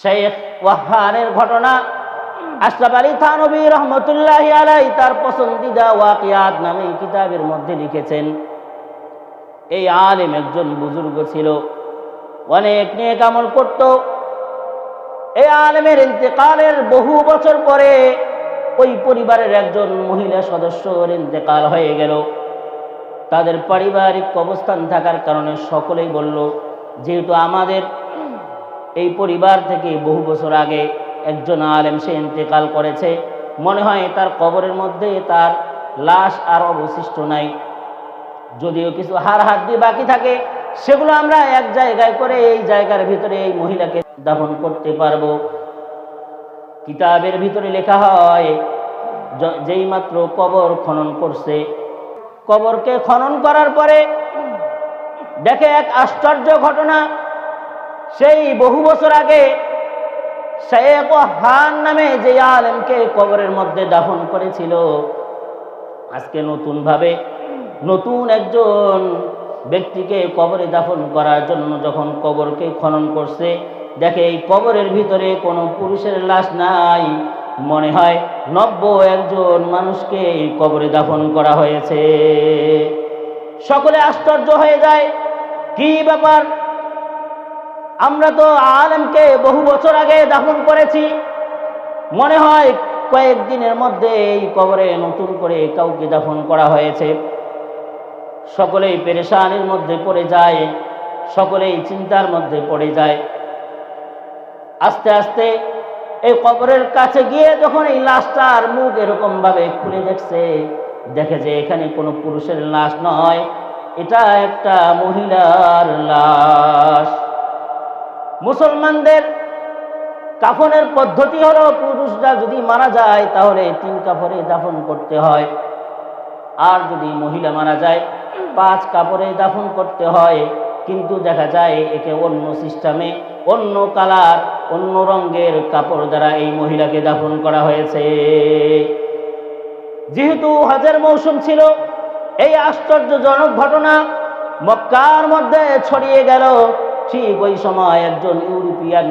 শেখ ওয়াহানের ঘটনা আশরাফ আলী থানভী রহমতুল্লাহি আলাইহি তার পছন্দিদা ওয়াকিয়াত নামে কিতাবের মধ্যে লিখেছেন। এই আলেম একজন বুজুর্গ ছিল, অনেক নেক আমল করত। এই আলেমের ইন্তেকালের বহু বছর পরে ওই পরিবারের একজন মহিলা সদস্যর ইন্তেকাল হয়ে গেল। তাদের পারিবারিক অবস্থান থাকার কারণে সকলেই বলল, যেহেতু আমাদের এই পরিবার থেকে বহু বছর আগে একজন আলেম সে ইন্তেকাল করেছে, মনে হয় তার কবরের মধ্যে তার লাশ আর অবশিষ্ট নাই। যদিও কিছু হাড়-হাড্ডি বাকি থাকে, সেগুলো আমরা এক জায়গায় করে এই জায়গার ভিতরে এই মহিলাকে দাফন করতে পারবো। কিতাবের ভিতরে লেখা হয়, যেই মাত্র কবর খনন করছে, কবরকে খনন করার পরে দেখে এক আশ্চর্য ঘটনা। সেই বহু বছর আগে শেখ ওয়াহান নামে যে আলেমকে কবরের মধ্যে দাফন করেছিল, আজকে নতুন একজন ব্যক্তিকে কবরে দাফন করার জন্য যখন কবরকে খনন করছে, দেখে এই কবরের ভিতরে কোনো পুরুষের লাশ নাই। মনে হয় নব্য একজন মানুষকে এই কবরে দাফন করা হয়েছে। সকলে আশ্চর্য হয়ে যায়, কি ব্যাপার? আমরা তো আলেমকে বহু বছর আগে দাফন করেছি, মনে হয় কয়েকদিনের মধ্যে এই কবরে নতুন করে কাউকে দাফন করা হয়েছে। সকলেই পেরেশানির মধ্যে পড়ে যায়, সকলেই চিন্তার মধ্যে পড়ে যায়। আস্তে আস্তে এই কবরের কাছে গিয়ে যখন এই লাশটার মুখ এরকম ভাবে খুলে দেখে যে এখানে কোনো পুরুষের লাশ নয়, এটা একটা মহিলার লাশ। মুসলমানদের কাফনের পদ্ধতি হলো, পুরুষরা যদি মারা যায় তাহলে 3 কাপড়ে দাফন করতে হয়, আর যদি মহিলা মারা যায় 5 কাপড়ে দাফন করতে হয়। কিন্তু দেখা যায় একে অন্য সিস্টেমে, অন্য কালার, অন্য রঙের কাপড় দ্বারা এই মহিলাকে দাফন করা হয়েছে। যেহেতু হজের মৌসুম ছিল, এই আশ্চর্যজনক ঘটনা মক্কার মধ্যে ছড়িয়ে গেল। ঠিক ওই সময় একজন ইউরোপিয়ান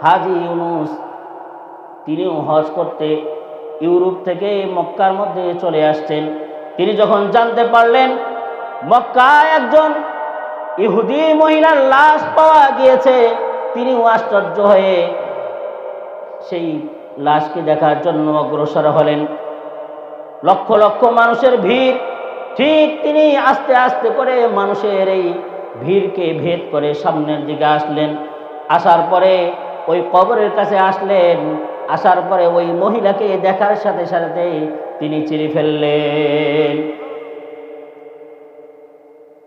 হাজি ইউনুস, তিনিও হজ করতে ইউরোপ থেকে মক্কার মধ্যে চলে আসছেন। তিনি যখন জানতে পারলেন মক্কায় একজন ইহুদি মহিলার লাশ পাওয়া গিয়েছে, তিনিও আশ্চর্য হয়ে সেই লাশকে দেখার জন্য অগ্রসর হলেন। লক্ষ লক্ষ মানুষের ভিড়। ঠিক তিনি আস্তে আস্তে করে মানুষের এই ভিড়কে ভেদ করে সামনের দিকে আসলেন। আসার পরে ওই কবরের কাছে আসলেন। আসার পরে ওই মহিলাকে দেখার সাথে সাথে তিনি চিনে ফেললেন।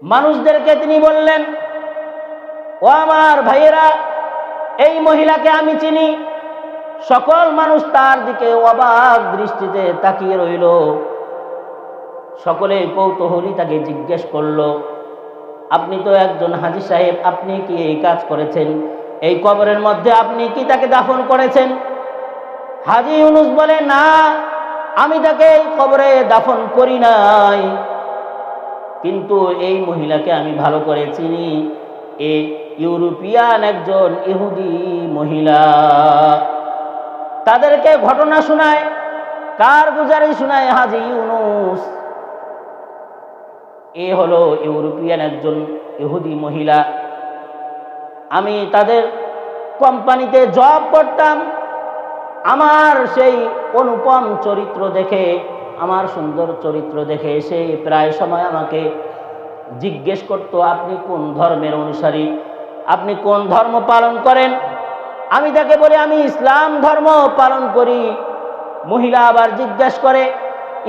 মানুষদেরকে তিনি বললেন, ও আমার ভাইয়েরা, এই মহিলাকে আমি চিনি। সকল মানুষ তার দিকে অবাক দৃষ্টিতে তাকিয়ে রইল। সকলে কৌতূহলী তাকে জিজ্ঞেস করলো, আপনি তো একজন হাজী সাহেব, আপনি কি এই কাজ করেছেন? এই কবরের মধ্যে আপনি কি তাকে দাফন করেছেন? হাজী ইউনুস বলে, না, আমি তাকে এই কবরে দাফন করি নাই, কিন্তু এই মহিলাকে আমি ভালো করে চিনি। এই ইউরোপিয়ান একজন ইহুদি মহিলা। তাদেরকে ঘটনা শোনায়, কারগুজারি শোনায় হাজী ইউনুস। এ হলো ইউরোপিয়ান একজন ইহুদি মহিলা। আমি তাদের কোম্পানিতে জব করতাম। আমার সেই অনুপম চরিত্র দেখে, আমার সুন্দর চরিত্র দেখে সে প্রায় সময় আমাকে জিজ্ঞেস করতো, আপনি কোন ধর্মের অনুসারী, আপনি কোন ধর্ম পালন করেন? আমি তাকে বলি, আমি ইসলাম ধর্ম পালন করি। মহিলা আবার জিজ্ঞেস করে,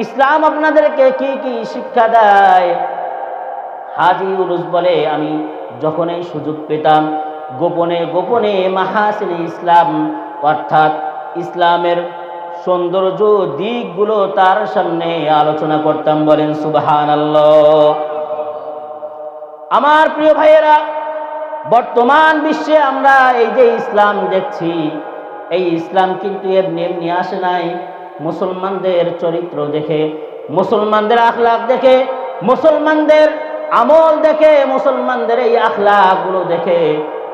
ইসলাম আপনাদেরকে কি কি শিক্ষা দেয়? হাজী ইউনুস বলে, আমি যখনই সুযোগ পেতাম গোপনে গোপনে মাহাসিনে ইসলাম, অর্থাৎ ইসলামের সৌন্দর্য দিকগুলো তার সামনে আলোচনা করতাম। বলেন সুবহানাল্লাহ। আমার প্রিয় ভাইয়েরা, বর্তমান বিশ্বে আমরা এই যে ইসলাম দেখছি, এই ইসলাম কিন্তু এমনি এমনি আসে নাই। মুসলমানদের চরিত্র দেখে, মুসলমানদের আখলাক দেখে, মুসলমানদের আমল দেখে, মুসলমানদের এই আখলাকগুলো দেখে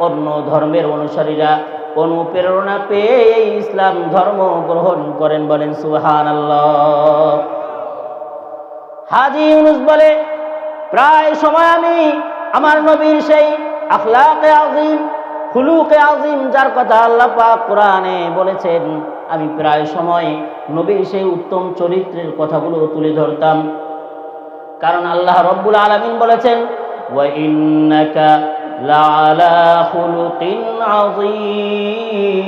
অন্য ধর্মের অনুসারীরা অনুপ্রেরণা পেয়ে এই ইসলাম ধর্ম গ্রহণ করেন। বলেন সুবহানাল্লাহ। হাজী ইউনূস বলে, প্রায় সময় আমি আমার নবীর সেই আখলাকে আযীম, খুলুকে আযীম, যার কথা আল্লাহ পাক কোরআনে বলেছেন, আমি প্রায় সময় নবীর সেই উত্তম চরিত্রের কথাগুলো তুলে ধরতাম। কারণ আল্লাহ রব্বুল আলামিন বলেছেন, ওয়া ইন্নাকা লাআলা খুলুকিন আযীম।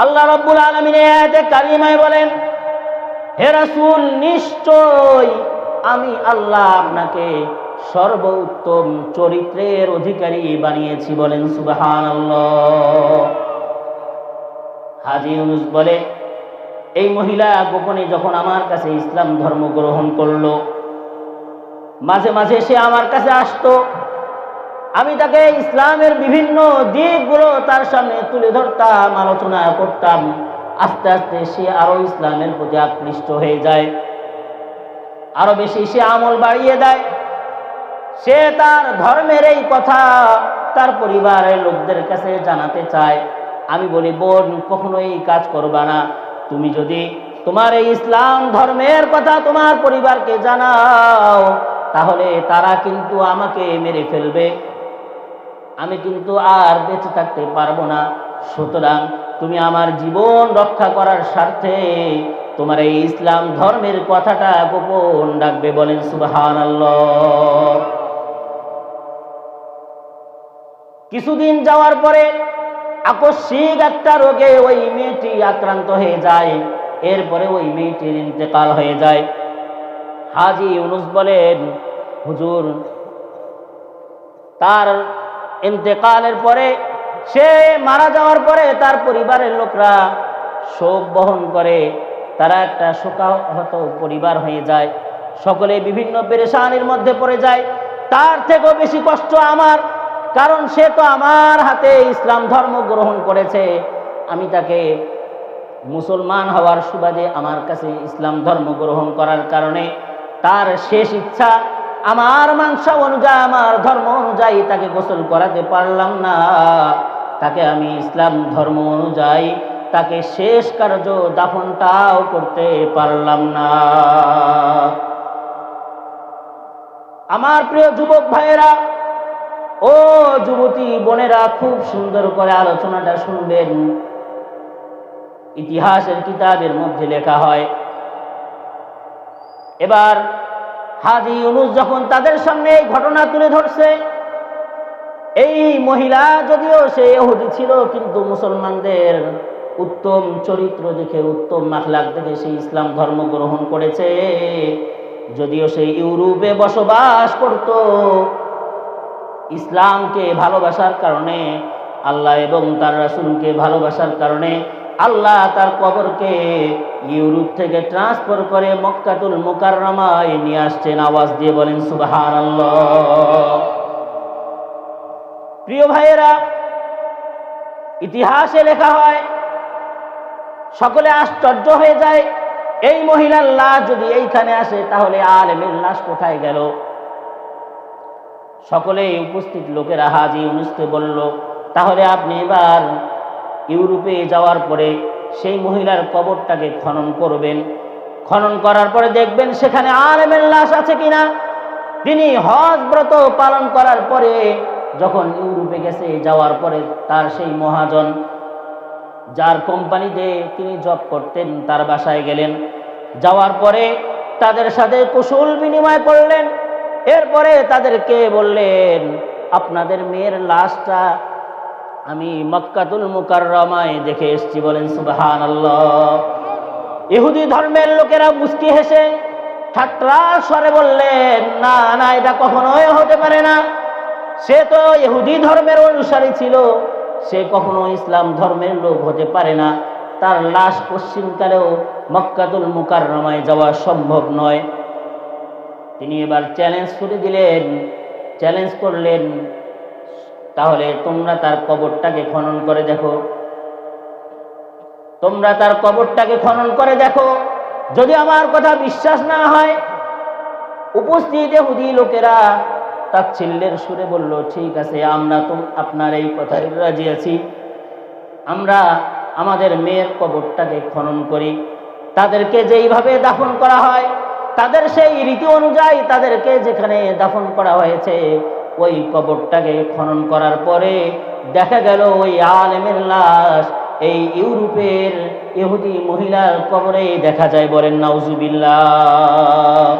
আল্লাহ রব্বুল আলামিন এই আয়াতে কারিমায় বলেন, হে রাসূল, নিশ্চয় আমি আল্লাহ আপনাকে সর্বোত্তম চরিত্রের অধিকারী বানিয়েছি। বলেন সুবহানাল্লাহ। হাজী ইউনূস বলে, এই মহিলা গোপনে যখন আমার কাছে ইসলাম ধর্ম গ্রহণ করলো, মাঝে মাঝে সে আমার কাছে আসতো, আমি তাকে ইসলামের বিভিন্ন দিকগুলো তার সামনে তুলে ধরতাম, আলোচনা করতাম। আস্তে আস্তে সে আরো ইসলামের প্রতি আকৃষ্ট হয়ে যায়, আরো বেশি সে আমল বাড়িয়ে দেয়। সে তার ধর্মের এই কথা তার পরিবারের লোকদের কাছে জানাতে চায়। আমি বলি, বোন, কখনো এই কাজ করবা না। তুমি যদি তোমার এই ইসলাম ধর্মের কথা তোমার পরিবারকে জানাও, তাহলে তারা কিন্তু আমাকে মেরে ফেলবে, আমি কিন্তু আর বেঁচে থাকতে পারবো না। সুতরাং তুমি আমার জীবন রক্ষা করার স্বার্থে তোমার এই ইসলাম ধর্মের কথাটা গোপন রাখবে। বলেন সুবহানাল্লাহ। কিছুদিন যাওয়ার পরে আকস্মিক একটা রোগে ওই মেয়েটি আক্রান্ত হয়ে যায়। এরপরে ওই মেয়েটির ইন্তেকাল হয়ে যায়। হাজী ইউনূস বলেন, হুজুর, তার ইন্তেকালের পরে, সে মারা যাওয়ার পরে তার পরিবারের লোকরা শোক বহন করে। তারা একটা শোকাহত পরিবার হয়ে যায়, সকলে বিভিন্ন পেরেশানির মধ্যে পড়ে যায়। তার থেকেও বেশি কষ্ট আমার, কারণ সে তো আমার হাতে ইসলাম ধর্ম গ্রহণ করেছে। আমি তাকে মুসলমান হওয়ার সুবাদে আমার কাছে ইসলাম ধর্ম গ্রহণ করার কারণে তার শেষ ইচ্ছা, আমার মানসা অনুযায়ী, আমার ধর্ম অনুযায়ী তাকে গোসল করাতে পারলাম না। তাকে আমি ইসলাম ধর্ম অনুযায়ী তাকে শেষ কার্য দাফনটাও করতে পারলাম না। আমার প্রিয় যুবক ভাইয়েরা ও যুবতী বোনেরা, খুব সুন্দর করে আলোচনাটা শুনবেন। ইতিহাসের কিতাবের মধ্যে লেখা হয়, এবার হাজী ইউনূস যখন তাদের সামনে এই ঘটনা তুলে ধরছে, এই মহিলা যদিও সে ইহুদি ছিল, কিন্তু মুসলমানদের উত্তম চরিত্র দেখে, উত্তম আখলাক দেখে সে ইসলাম ধর্ম গ্রহণ করেছে। যদিও সে ইউরোপে বসবাস করত, ইসলামকে ভালোবাসার কারণে, আল্লাহ এবং তার রাসূলকে ভালোবাসার কারণে আল্লাহ তার কবরকে ইউরোপ থেকে ট্রান্সফার করে মক্কাতুল মুকাররমায় নিয়ে আসছেন। আওয়াজ দিয়ে বলেন সুবহানাল্লাহ। প্রিয় ভাইয়েরা, ইতিহাসে লেখা হয়, সকলে আশ্চর্য হয়ে যায়, এই মহিলার লাশ যদি এইখানে আসে, তাহলে আলেমের লাশ কোথায় গেল? সকলে উপস্থিত লোকেরা হাজী ইউনূসকে বলল, তাহলে আপনি এবার ইউরোপে যাওয়ার পরে সেই মহিলার কবরটাকে খনন করবেন। খনন করার পরে দেখবেন সেখানে আলেমের লাশ আছে কিনা। তিনি হজ ব্রত পালন করার পরে যখন ইউরোপে গেছে, যাওয়ার পরে তার সেই মহাজন, যার কোম্পানিতে তিনি জব করতেন, তার বাসায় গেলেন। যাওয়ার পরে তাদের সাথে কুশল বিনিময় করলেন। এরপরে তাদেরকে বললেন, আপনাদের মেয়ের লাশটা আমি মক্কাতুল মুকাররমায় দেখে এসেছি। বলেন সুবহানাল্লাহ। ইহুদি ধর্মের লোকেরা মুস্কি হেসে ঠাট্টা স্বরে বললেন, না না, এটা কখনোই হতে পারে না। সে তো ইহুদি ধর্মের অনুসারী ছিল, সে কখনো ইসলাম ধর্মের লোক হতে পারে না। তার লাশ পশ্চিমকালেও মক্কাতুল মুকাররমায় যাওয়া সম্ভব নয়। তিনি এবার চ্যালেঞ্জ করে দিলেন, চ্যালেঞ্জ করলেন, তাহলে তোমরা তার কবরটাকে খনন করে দেখো, তোমরা তার কবরটাকে খনন করে দেখো। যদি আমার কথা বিশ্বাস না হয়, উপস্থিত ইহুদি লোকেরা তাচ্ছিল্যের সুরে বলল, ঠিক আছে, আমরা তো আপনার এই কথায় রাজি আছি, আমরা আমাদের মেয়ের কবরটাকে খনন করি। তাদেরকে যেইভাবে দাফন করা হয়, তাদের সেই রীতি অনুযায়ী তাদেরকে যেখানে দাফন করা হয়েছে, ওই কবরটাকে খনন করার পরে দেখা গেল ওই আলেমের লাশ এই ইউরোপের ইহুদি মহিলার কবরে দেখা যায়। বলেন নাউজুবিল্লাহ।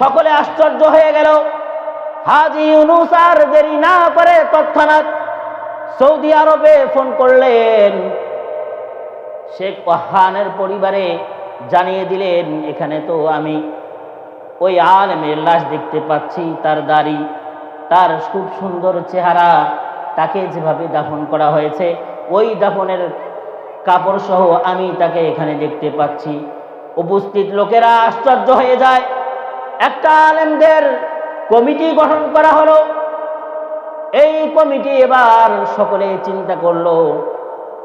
সকলে আশ্চর্য হয়ে গেল। হাজী ইউনূস আর দেরি না করে তৎক্ষণাৎ সৌদি আরবে ফোন করলেন, শেখ ওয়াহানের পরিবারে জানিয়ে দিলেন, এখানে তো আমি ওই আলেমের লাশ দেখতে পাচ্ছি, তার দাড়ি, তার খুব সুন্দর চেহারা, তাকে যেভাবে দাফন করা হয়েছে ওই দাফনের কাপড় সহ আমি তাকে এখানে দেখতে পাচ্ছি। উপস্থিত লোকেরা আশ্চর্য হয়ে যায়। একটা আলেমদের কমিটি গঠন করা হলো। এই কমিটি এবার সকলে চিন্তা করলো,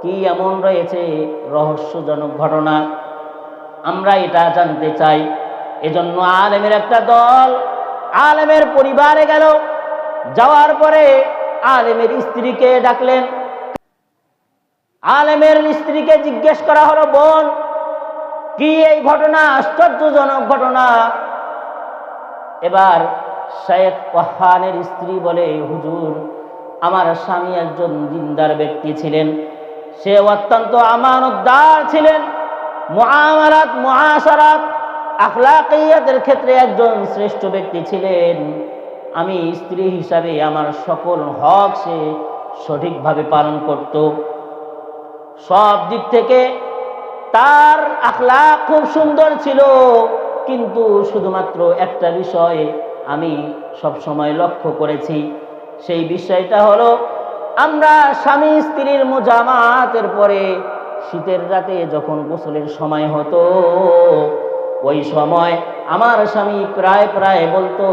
কি এমন রয়েছে রহস্যজনক ঘটনা, আমরা এটা জানতে চাই। এজন্য আলেমের একটা দল আলেমের পরিবারে গেল। যাওয়ার পরে আলেমের স্ত্রীকে ডাকলেন। আলেমের স্ত্রীকে জিজ্ঞেস করা হলো, বোন, কি এই ঘটনা, আশ্চর্যজনক ঘটনা। এবার শেখ ওয়াহানের স্ত্রী বলে, হুজুর, আমার স্বামী একজন দিনদার ব্যক্তি ছিলেন, সে অত্যন্ত আমানতদার ছিলেন, মুআমালাত মুআশারাত আখলাকিয়াতের ক্ষেত্রে একজন শ্রেষ্ঠ ব্যক্তি ছিলেন। আমি স্ত্রী হিসাবে আমার সকল হক সে সঠিকভাবে পালন করত। সব দিক থেকে তার আখলাক খুব সুন্দর ছিল, কিন্তু শুধুমাত্র একটা বিষয় আমি সব সময় লক্ষ্য করেছি। সেই বিষয়টা হলো, আমরা স্বামী স্ত্রীর মুজামাতের পরে শীতের রাতে যখন গোসলের সময় হতো, ওই সময় আমার স্বামী প্রায় প্রায় বলতো,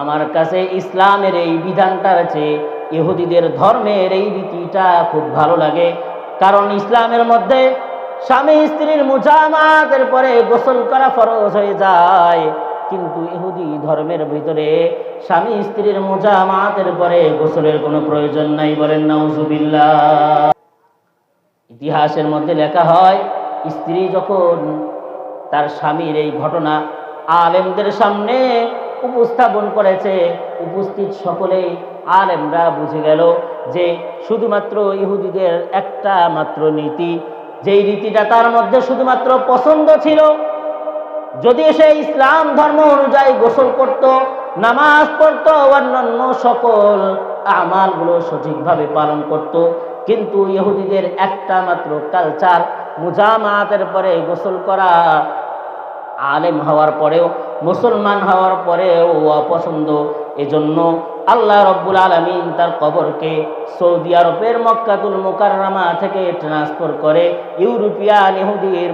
আমার কাছে ইসলামের এই বিধানটার চেয়ে ইহুদিদের ধর্মের এই রীতিটা খুব ভালো লাগে, কারণ ইসলামের মধ্যে স্বামী স্ত্রীর মুজামাতের পরে গোসল করা ফরজ হয়ে যায়, কিন্তু ইহুদি ধর্মের ভিতরে স্বামী স্ত্রীর মুজামাতের পরে গোসলের কোনো প্রয়োজন নাই। বলেন নাউজুবিল্লাহ। ইতিহাসের মধ্যে লেখা হয়, স্ত্রী যখন তার স্বামীর এই ঘটনা আলেমদের সামনে উপস্থাপন করেছে, উপস্থিত সকলেই আলেমরা বুঝে গেল যে শুধুমাত্র ইহুদিদের একটা মাত্র নীতি, যেই রীতিটা তার মধ্যে শুধুমাত্র পছন্দ ছিল। যদি সে ইসলাম ধর্ম অনুযায়ী গোসল করত, নামাজ পড়ত, অন্যান্য সকল আমালগুলো সঠিকভাবে পালন করত, কিন্তু ইহুদিদের একটা মাত্র কালচার, মুজামাতের পরে গোসল করা, আলেম হওয়ার পরেও, মুসলমান হওয়ার পরেও অপছন্দ। এজন্য আল্লাহ রব্বুল আলামিন তার কবরকে সৌদি আরবের মক্কাতুল মুকাররমা থেকে ট্রান্সফার করে ইউরোপিয়ান ইহুদির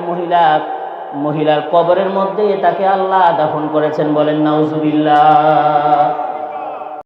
মহিলার কবরের মধ্যে তাকে আল্লাহ দাফন করেছেন। বলেন নাউজুবিল্লাহ।